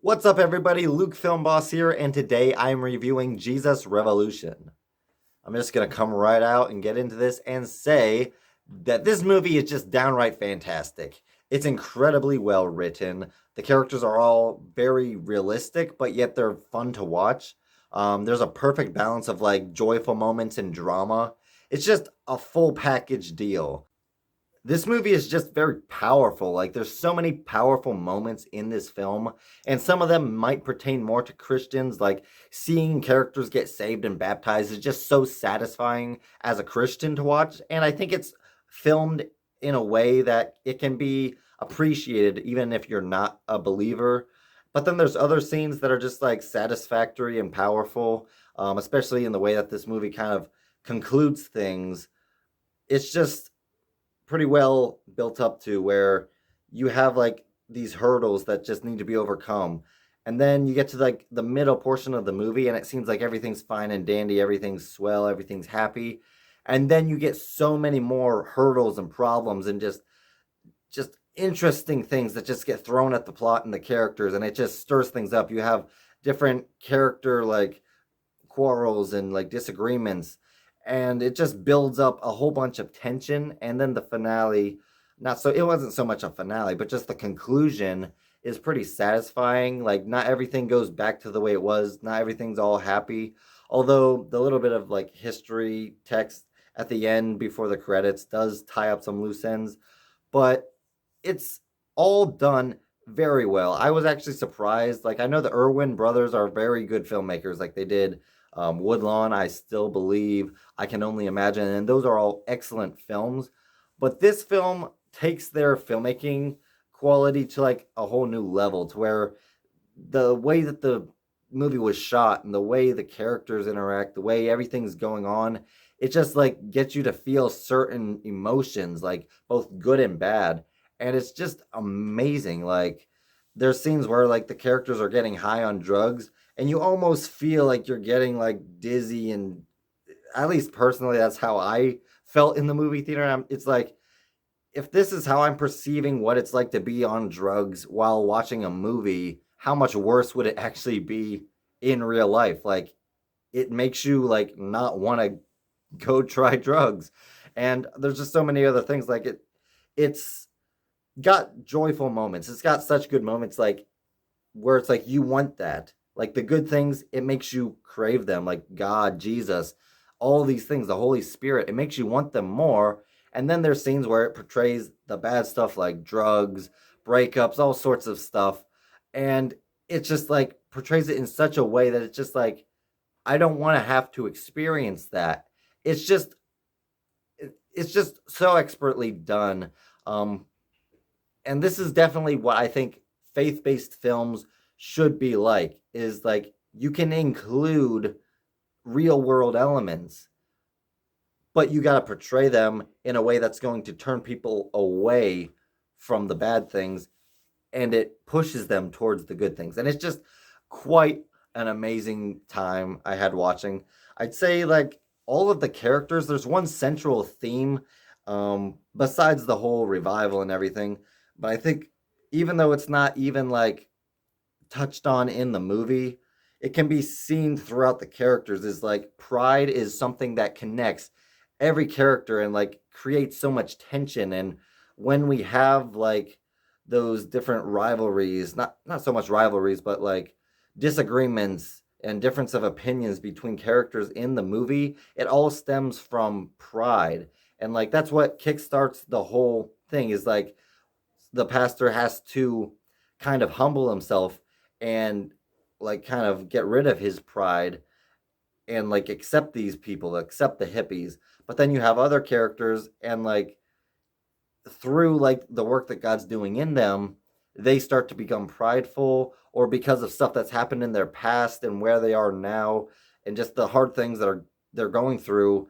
What's up, everybody? Luke Film Boss here, and today I'm reviewing Jesus Revolution. I'm just gonna come right out and get into this and say that this movie is just downright fantastic. It's incredibly well written. The characters are all very realistic, but yet they're fun to watch. There's a perfect balance of like joyful moments and drama. It's just a full package deal. This movie is just very powerful. Like, there's so many powerful moments in this film, and some of them might pertain more to Christians. Like, seeing characters get saved and baptized is just so satisfying as a Christian to watch. And I think it's filmed in a way that it can be appreciated even if you're not a believer. But then there's other scenes that are just like satisfactory and powerful, especially in the way that this movie kind of concludes things. It's just pretty well built up to where you have like these hurdles that just need to be overcome. And then you get to like the middle portion of the movie and it seems like everything's fine and dandy, everything's swell, everything's happy. And then you get so many more hurdles and problems and just interesting things that just get thrown at the plot and the characters and it just stirs things up. You have different character like quarrels and like disagreements, and it just builds up a whole bunch of tension. And then the finale, not so, it wasn't so much a finale, but just the conclusion is pretty satisfying. Like, not everything goes back to the way it was, not everything's all happy, although the little bit of like history text at the end before the credits does tie up some loose ends, but it's all done very well. I was actually surprised. Like, I know the Irwin brothers are very good filmmakers. Like, they did Woodlawn, I Still Believe, I Can Only Imagine, and those are all excellent films. But this film takes their filmmaking quality to like a whole new level, to where the way that the movie was shot and the way the characters interact, the way everything's going on, it just like gets you to feel certain emotions, like both good and bad. And it's just amazing. Like, there's scenes where like the characters are getting high on drugs and you almost feel like you're getting like dizzy, and at least personally that's how I felt in the movie theater. It's like, if this is how I'm perceiving what it's like to be on drugs while watching a movie, how much worse would it actually be in real life? Like, it makes you like not want to go try drugs. And there's just so many other things like it's got joyful moments. It's got such good moments, like where it's like you want that. Like, the good things, it makes you crave them, like God, Jesus, all these things, the Holy Spirit, it makes you want them more. And then there's scenes where it portrays the bad stuff like drugs, breakups, all sorts of stuff. And it just like portrays it in such a way that it's just like, I don't want to have to experience that. It's just it's just so expertly done. Um, and this is definitely what I think faith-based films should be like, is like you can include real world elements, but you got to portray them in a way that's going to turn people away from the bad things, and it pushes them towards the good things. And it's just quite an amazing time I had watching. I'd say like all of the characters, there's one central theme, besides the whole revival and everything. But I think even though it's not even like touched on in the movie, it can be seen throughout the characters. Is like pride is something that connects every character and like creates so much tension. And when we have like those different rivalries, not so much rivalries, but like disagreements and difference of opinions between characters in the movie, it all stems from pride. And like that's what kickstarts the whole thing, is like the pastor has to kind of humble himself and like kind of get rid of his pride and like accept these people, accept the hippies. But then you have other characters, and like through like the work that God's doing in them, they start to become prideful, or because of stuff that's happened in their past and where they are now and just the hard things that are they're going through,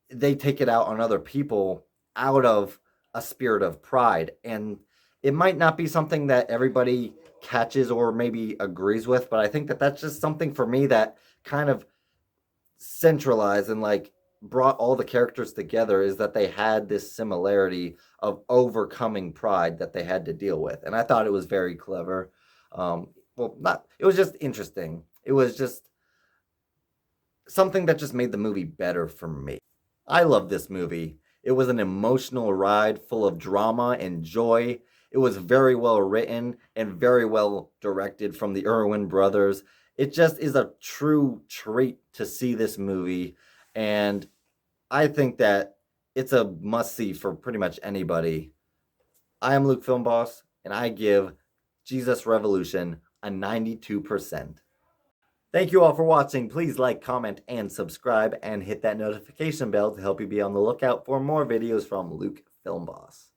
they take it out on other people out of a spirit of pride. And it might not be something that everybody catches or maybe agrees with, but I think that that's just something for me that kind of centralized and like brought all the characters together, is that they had this similarity of overcoming pride that they had to deal with. And I thought it was very clever. well, not, it was just interesting. It was just something that just made the movie better for me. I love this movie. It was an emotional ride full of drama and joy. It was very well written and very well directed from the Irwin brothers. It just is a true treat to see this movie, and I think that it's a must see for pretty much anybody. I am Luke Film Boss, and I give Jesus Revolution a 92%. Thank you all for watching. Please like, comment, and subscribe, and hit that notification bell to help you be on the lookout for more videos from Luke Film Boss.